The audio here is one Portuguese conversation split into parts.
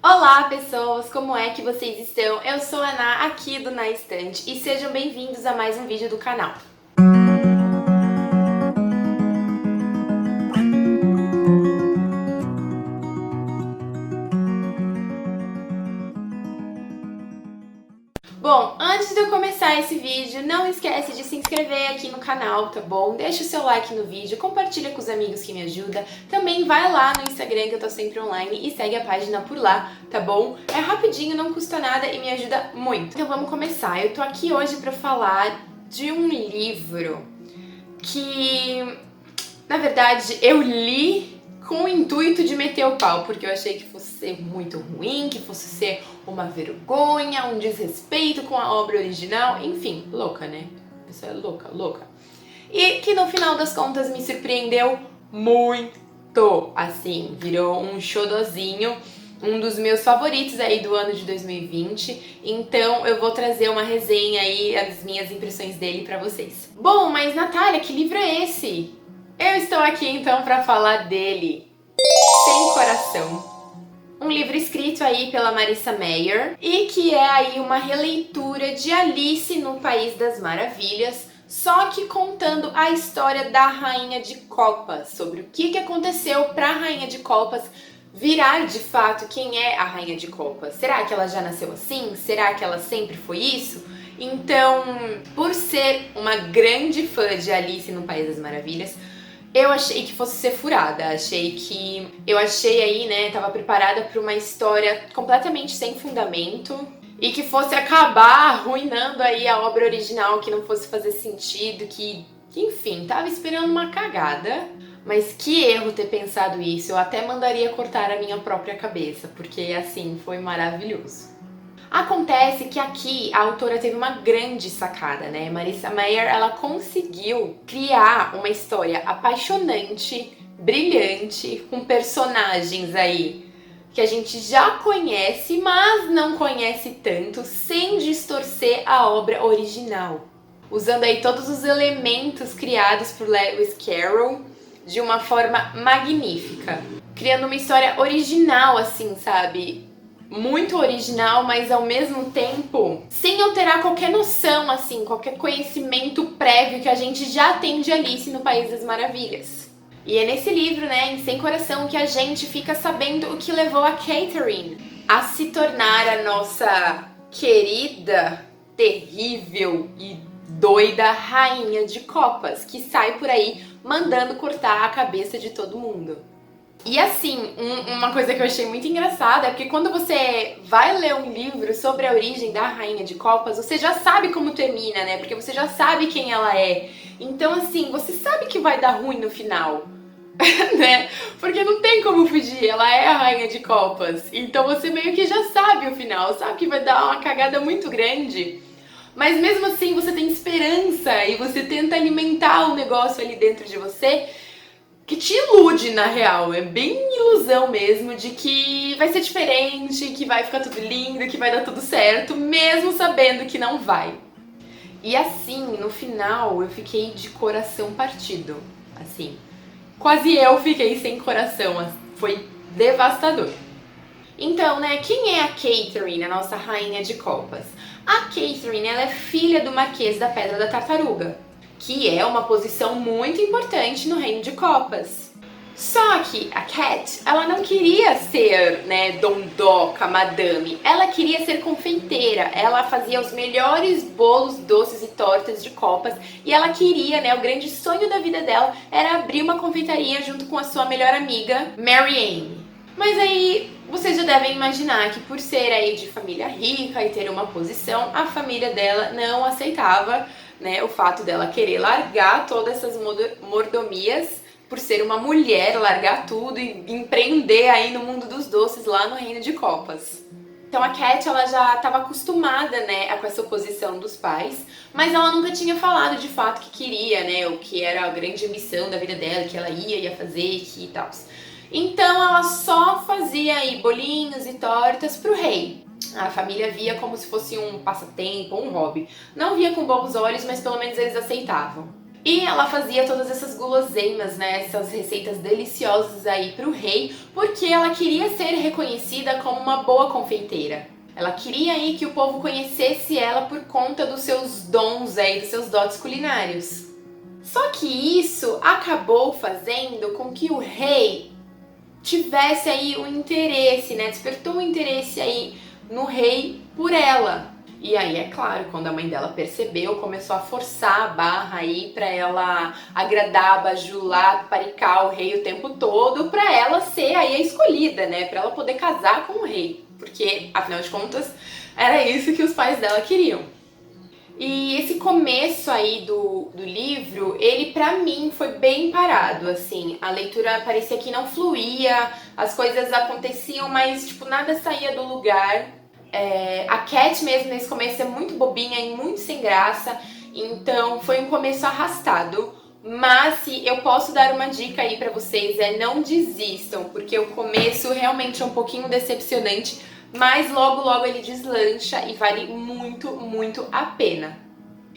Olá pessoas, como é que vocês estão? Eu sou a Ana, aqui do Na Estante, e sejam bem-vindos a mais um vídeo do canal. Bom, antes de eu começar esse vídeo, não esquece de se inscrever aqui no canal, tá bom? Deixa o seu like no vídeo, compartilha com os amigos que me ajudam. Também vai lá no Instagram, que eu tô sempre online, e segue a página por lá, tá bom? É rapidinho, não custa nada e me ajuda muito. Então vamos começar. Eu tô aqui hoje pra falar de um livro que, na verdade, eu li com o intuito de meter o pau, porque eu achei que fosse ser muito ruim, que fosse ser uma vergonha, um desrespeito com a obra original, enfim, louca, né? A pessoa é louca, louca. E que no final das contas me surpreendeu muito, assim, virou um xodozinho, um dos meus favoritos aí do ano de 2020, então eu vou trazer uma resenha aí, as minhas impressões dele pra vocês. Bom, mas Natália, que livro é esse? Eu estou aqui então para falar dele, Sem Coração, um livro escrito aí pela Marissa Meyer e que é aí uma releitura de Alice no País das Maravilhas, só que contando a história da Rainha de Copas, sobre o que aconteceu para a Rainha de Copas virar de fato quem é a Rainha de Copas. Será que ela já nasceu assim? Será que ela sempre foi isso? Então, por ser uma grande fã de Alice no País das Maravilhas, eu achei que fosse ser furada, eu achei aí, né, tava preparada para uma história completamente sem fundamento e que fosse acabar arruinando aí a obra original, que não fosse fazer sentido, que enfim, tava esperando uma cagada, mas que erro ter pensado isso, eu até mandaria cortar a minha própria cabeça, porque assim, foi maravilhoso. Acontece que aqui a autora teve uma grande sacada, né? Marissa Meyer, ela conseguiu criar uma história apaixonante, brilhante, com personagens aí que a gente já conhece, mas não conhece tanto, sem distorcer a obra original. Usando aí todos os elementos criados por Lewis Carroll de uma forma magnífica. Criando uma história original, assim, sabe? Muito original, mas ao mesmo tempo sem alterar qualquer noção, assim, qualquer conhecimento prévio que a gente já tem de Alice no País das Maravilhas. E é nesse livro, né, em Sem Coração, que a gente fica sabendo o que levou a Catherine a se tornar a nossa querida, terrível e doida Rainha de Copas, que sai por aí mandando cortar a cabeça de todo mundo. E assim, uma coisa que eu achei muito engraçada é porque quando você vai ler um livro sobre a origem da Rainha de Copas, você já sabe como termina, né? Porque você já sabe quem ela é. Então assim, você sabe que vai dar ruim no final, né? Porque não tem como fugir, ela é a Rainha de Copas. Então você meio que já sabe o final, sabe que vai dar uma cagada muito grande. Mas mesmo assim você tem esperança e você tenta alimentar o negócio ali dentro de você, que te ilude, na real, é bem ilusão mesmo de que vai ser diferente, que vai ficar tudo lindo, que vai dar tudo certo, mesmo sabendo que não vai. E assim, no final, eu fiquei de coração partido, assim, quase eu fiquei sem coração, foi devastador. Então, né, quem é a Catherine, a nossa Rainha de Copas? A Catherine, ela é filha do Marquês da Pedra da Tartaruga, que é uma posição muito importante no Reino de Copas. Só que a Cat, ela não queria ser, né, dondoca, madame. Ela queria ser confeiteira. Ela fazia os melhores bolos, doces e tortas de Copas. E ela queria, né, o grande sonho da vida dela era abrir uma confeitaria junto com a sua melhor amiga, Mary Ann. Mas aí vocês já devem imaginar que por ser aí de família rica e ter uma posição, a família dela não aceitava, né, o fato dela querer largar todas essas mordomias por ser uma mulher, largar tudo e empreender aí no mundo dos doces lá no Reino de Copas. Então a Cat, ela já estava acostumada, né, com essa oposição dos pais, mas ela nunca tinha falado de fato que queria, né, o que era a grande missão da vida dela, que ela ia fazer e tal. Então ela só fazia aí bolinhos e tortas pro rei. A família via como se fosse um passatempo, um hobby. Não via com bons olhos, mas pelo menos eles aceitavam. E ela fazia todas essas guloseimas, né, essas receitas deliciosas aí pro rei, porque ela queria ser reconhecida como uma boa confeiteira. Ela queria aí que o povo conhecesse ela por conta dos seus dons aí, dos seus dotes culinários. Só que isso acabou fazendo com que o rei tivesse aí o interesse, né, despertou o interesse aí no rei por ela. E aí, é claro, quando a mãe dela percebeu, começou a forçar a barra aí pra ela agradar, bajular, paricar o rei o tempo todo, pra ela ser aí a escolhida, né? Pra ela poder casar com o rei. Porque, afinal de contas, era isso que os pais dela queriam. E esse começo aí do livro, ele pra mim foi bem parado, assim. A leitura parecia que não fluía, as coisas aconteciam, mas tipo, nada saía do lugar. A Cat mesmo nesse começo é muito bobinha e muito sem graça, então foi um começo arrastado. Mas se eu posso dar uma dica aí pra vocês, não desistam, porque o começo realmente é um pouquinho decepcionante, mas logo logo ele deslancha e vale muito, muito a pena.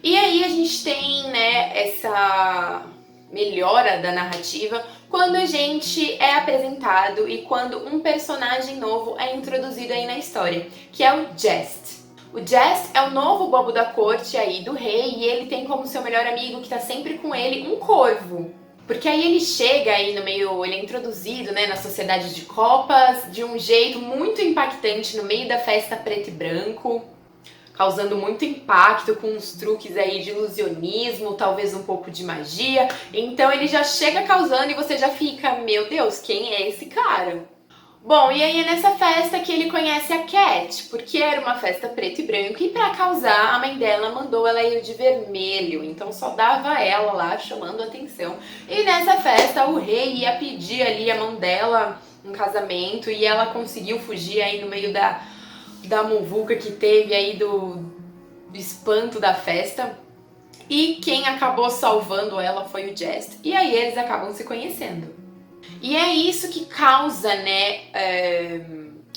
E aí a gente tem, né, essa melhora da narrativa quando a gente é apresentado e quando um personagem novo é introduzido aí na história, que é o Jest. O Jest é o novo bobo da corte aí do rei e ele tem como seu melhor amigo, que tá sempre com ele, um corvo. Porque aí ele chega aí no meio, ele é introduzido, né, na sociedade de copas de um jeito muito impactante no meio da festa preto e branco, causando muito impacto com uns truques aí de ilusionismo, talvez um pouco de magia. Então ele já chega causando e você já fica, meu Deus, quem é esse cara? Bom, e aí é nessa festa que ele conhece a Cat, porque era uma festa preto e branco e pra causar, a mãe dela mandou ela ir de vermelho, então só dava ela lá chamando atenção. E nessa festa o rei ia pedir ali a mão dela em casamento e ela conseguiu fugir aí no meio da muvuca que teve aí do espanto da festa. E quem acabou salvando ela foi o Jest. E aí eles acabam se conhecendo. E é isso que causa, né,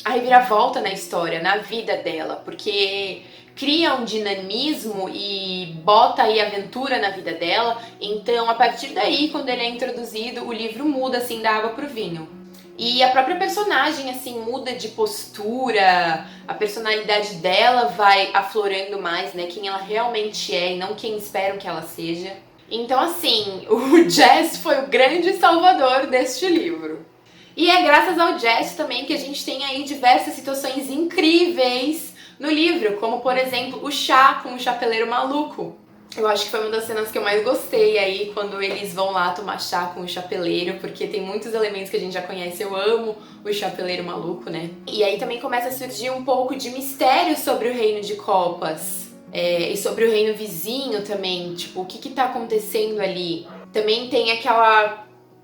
a reviravolta na história, na vida dela. Porque cria um dinamismo e bota aí aventura na vida dela. Então, a partir daí, quando ele é introduzido, o livro muda, assim, da água pro vinho. E a própria personagem, assim, muda de postura, a personalidade dela vai aflorando mais, né, quem ela realmente é e não quem esperam que ela seja. Então, assim, o Jest foi o grande salvador deste livro. E é graças ao Jest também que a gente tem aí diversas situações incríveis no livro, como, por exemplo, o chá com o chapeleiro maluco. Eu acho que foi uma das cenas que eu mais gostei aí, quando eles vão lá tomar chá com o chapeleiro, porque tem muitos elementos que a gente já conhece. Eu amo o chapeleiro maluco, né? E aí também começa a surgir um pouco de mistério sobre o reino de copas. E sobre o reino vizinho também, tipo, o que tá acontecendo ali. Também tem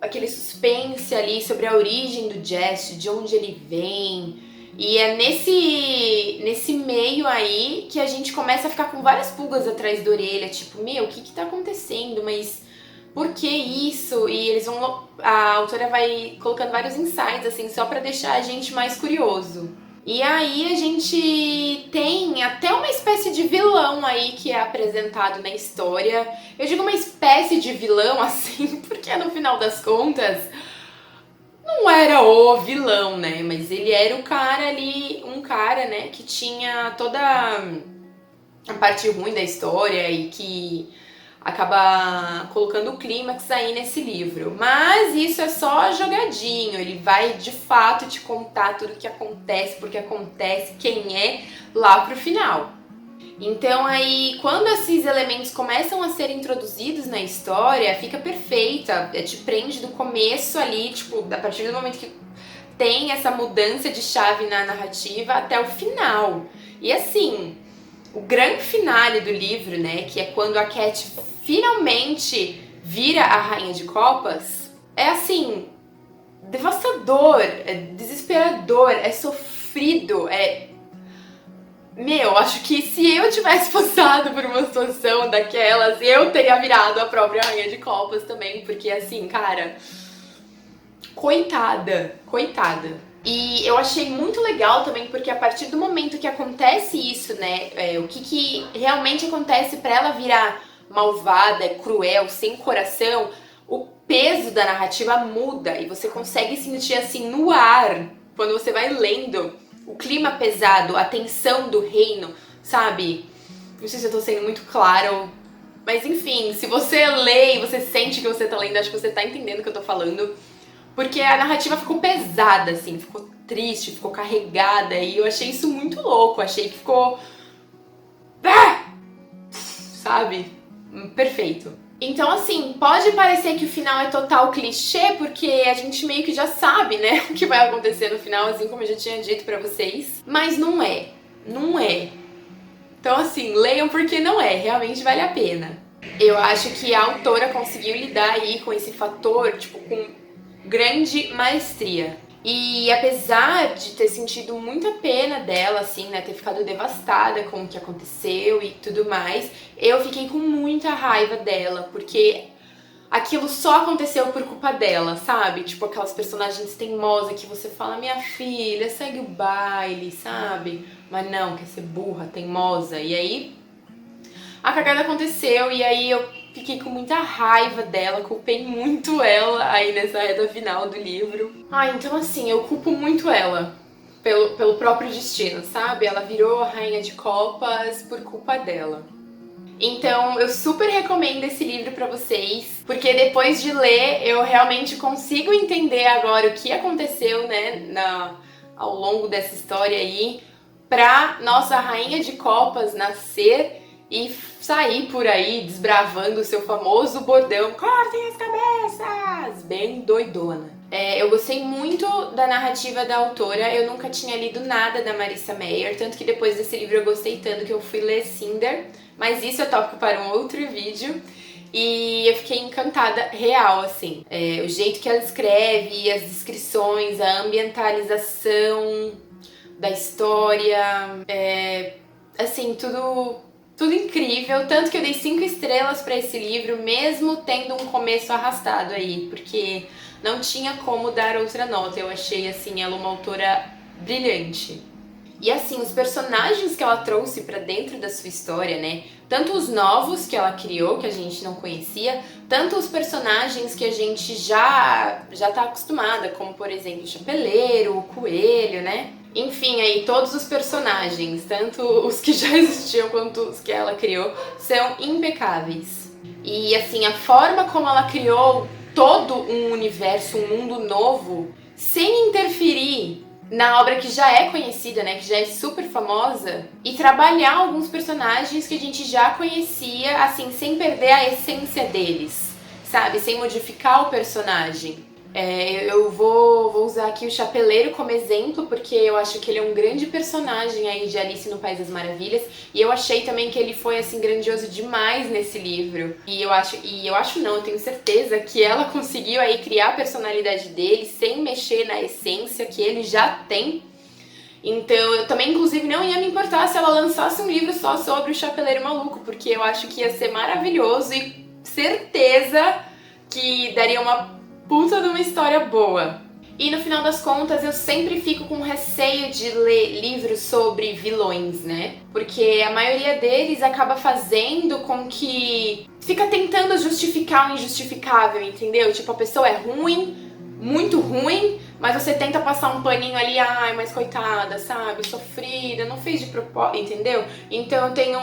aquele suspense ali sobre a origem do Jest, de onde ele vem. E é nesse meio aí que a gente começa a ficar com várias pulgas atrás da orelha, tipo, meu, o que tá acontecendo? Mas por que isso? E a autora vai colocando vários insights, assim, só pra deixar a gente mais curioso. E aí a gente tem até uma espécie de vilão aí que é apresentado na história. Eu digo uma espécie de vilão, assim, porque no final das contas não era o vilão, né? Mas ele era o cara ali, um cara, né, que tinha toda a parte ruim da história e que acaba colocando o clímax aí nesse livro. Mas isso é só jogadinho, ele vai de fato te contar tudo o que acontece, porque acontece, quem é, lá pro final. Então aí, quando esses elementos começam a ser introduzidos na história, fica perfeita, te prende do começo ali, tipo, a partir do momento que tem essa mudança de chave na narrativa até o final. E assim, o grande finale do livro, né, que é quando a Cat finalmente vira a Rainha de Copas, é assim, devastador, é desesperador, é sofrido, Meu, acho que se eu tivesse passado por uma situação daquelas, eu teria virado a própria Rainha de Copas também, porque assim, cara, coitada. E eu achei muito legal também, porque a partir do momento que acontece isso, né, o que realmente acontece pra ela virar malvada, é cruel, sem coração, o peso da narrativa muda e você consegue sentir assim no ar, quando você vai lendo, o clima pesado, a tensão do reino, sabe? Não sei se eu tô sendo muito clara, mas enfim, se você lê e você sente que você tá lendo, acho que você tá entendendo o que eu tô falando. Porque a narrativa ficou pesada, assim, ficou triste, ficou carregada, e eu achei isso muito louco, achei que ficou... sabe? Perfeito. Então, assim, pode parecer que o final é total clichê, porque a gente meio que já sabe, né, o que vai acontecer no final, assim como eu já tinha dito pra vocês. Mas não é. Não é. Então, assim, leiam porque não é. Realmente vale a pena. Eu acho que a autora conseguiu lidar aí com esse fator, tipo, com grande maestria. E apesar de ter sentido muita pena dela, assim, né, ter ficado devastada com o que aconteceu e tudo mais, eu fiquei com muita raiva dela, porque aquilo só aconteceu por culpa dela, sabe? Tipo, aquelas personagens teimosas que você fala, minha filha, segue o baile, sabe? Mas não, quer ser burra, teimosa. E aí, a cagada aconteceu e aí eu fiquei com muita raiva dela, culpei muito ela aí nessa reta final do livro. Então assim, eu culpo muito ela pelo próprio destino, sabe? Ela virou a rainha de copas por culpa dela. Então eu super recomendo esse livro pra vocês, porque depois de ler eu realmente consigo entender agora o que aconteceu, né, ao longo dessa história aí, pra nossa rainha de copas nascer e sair por aí desbravando o seu famoso bordão, cortem as cabeças, bem doidona. Eu gostei muito da narrativa da autora, eu nunca tinha lido nada da Marissa Meyer, tanto que depois desse livro eu gostei tanto que eu fui ler Cinder, mas isso é tópico para um outro vídeo. E eu fiquei encantada, real, assim. O jeito que ela escreve, as descrições, a ambientalização da história, assim, tudo incrível. Tanto que eu dei 5 estrelas pra esse livro, mesmo tendo um começo arrastado aí, porque não tinha como dar outra nota. Eu achei, assim, ela uma autora brilhante. E assim, os personagens que ela trouxe pra dentro da sua história, né? Tanto os novos que ela criou, que a gente não conhecia, tanto os personagens que a gente já tá acostumada, como por exemplo o Chapeleiro, o Coelho, né? Enfim, aí todos os personagens, tanto os que já existiam quanto os que ela criou, são impecáveis. E assim, a forma como ela criou todo um universo, um mundo novo, sem interferir na obra que já é conhecida, né, que já é super famosa, e trabalhar alguns personagens que a gente já conhecia, assim, sem perder a essência deles, sabe? Sem modificar o personagem. Eu vou usar aqui o Chapeleiro como exemplo, porque eu acho que ele é um grande personagem aí de Alice no País das Maravilhas, e eu achei também que ele foi, assim, grandioso demais nesse livro. E eu acho não, eu tenho certeza que ela conseguiu aí criar a personalidade dele sem mexer na essência que ele já tem. Então, eu também, inclusive, não ia me importar se ela lançasse um livro só sobre o Chapeleiro Maluco, porque eu acho que ia ser maravilhoso e certeza que daria uma puta de uma história boa. E no final das contas, eu sempre fico com receio de ler livros sobre vilões, né? Porque a maioria deles acaba fazendo com que fica tentando justificar o injustificável, entendeu? Tipo, a pessoa é ruim, muito ruim, mas você tenta passar um paninho ali, ai, mas coitada, sabe? Sofrida, não fez de propósito, entendeu? Então eu tenho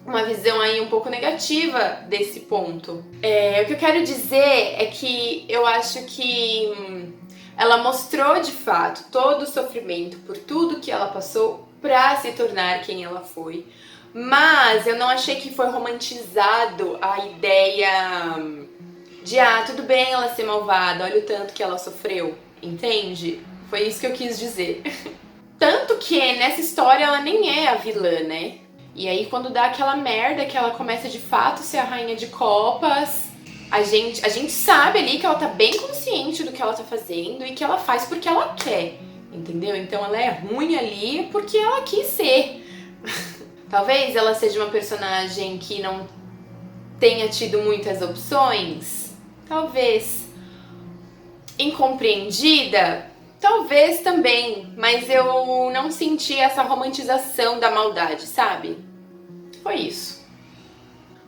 uma visão aí um pouco negativa desse ponto. O que eu quero dizer é que eu acho que ela mostrou de fato todo o sofrimento por tudo que ela passou pra se tornar quem ela foi, mas eu não achei que foi romantizado a ideia de, tudo bem ela ser malvada, olha o tanto que ela sofreu, entende? Foi isso que eu quis dizer. Tanto que nessa história ela nem é a vilã, né? E aí quando dá aquela merda que ela começa de fato a ser a rainha de copas, a gente sabe ali que ela tá bem consciente do que ela tá fazendo e que ela faz porque ela quer, entendeu? Então ela é ruim ali porque ela quis ser. Talvez ela seja uma personagem que não tenha tido muitas opções, talvez. Incompreendida? Talvez também, mas eu não senti essa romantização da maldade, sabe? Foi isso.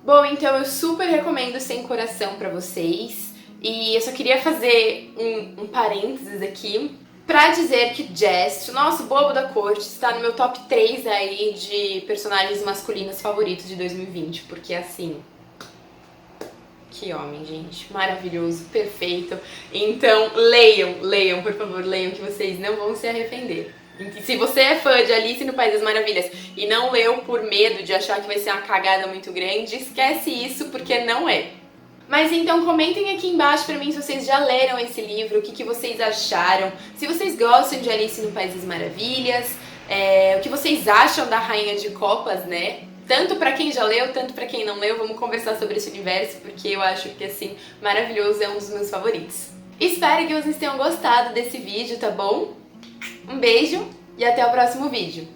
Bom, então eu super recomendo Sem Coração pra vocês. E eu só queria fazer um parênteses aqui pra dizer que Jest, o nosso bobo da corte, está no meu top 3 aí de personagens masculinos favoritos de 2020. Porque assim... Que homem, gente. Maravilhoso, perfeito. Então, leiam, por favor, leiam que vocês não vão se arrepender. Se você é fã de Alice no País das Maravilhas e não leu por medo de achar que vai ser uma cagada muito grande, esquece isso porque não é. Mas então comentem aqui embaixo pra mim se vocês já leram esse livro, o que vocês acharam, se vocês gostam de Alice no País das Maravilhas, o que vocês acham da Rainha de Copas, né? Tanto pra quem já leu, tanto pra quem não leu, vamos conversar sobre esse universo, porque eu acho que, assim, maravilhoso, é um dos meus favoritos. Espero que vocês tenham gostado desse vídeo, tá bom? Um beijo e até o próximo vídeo.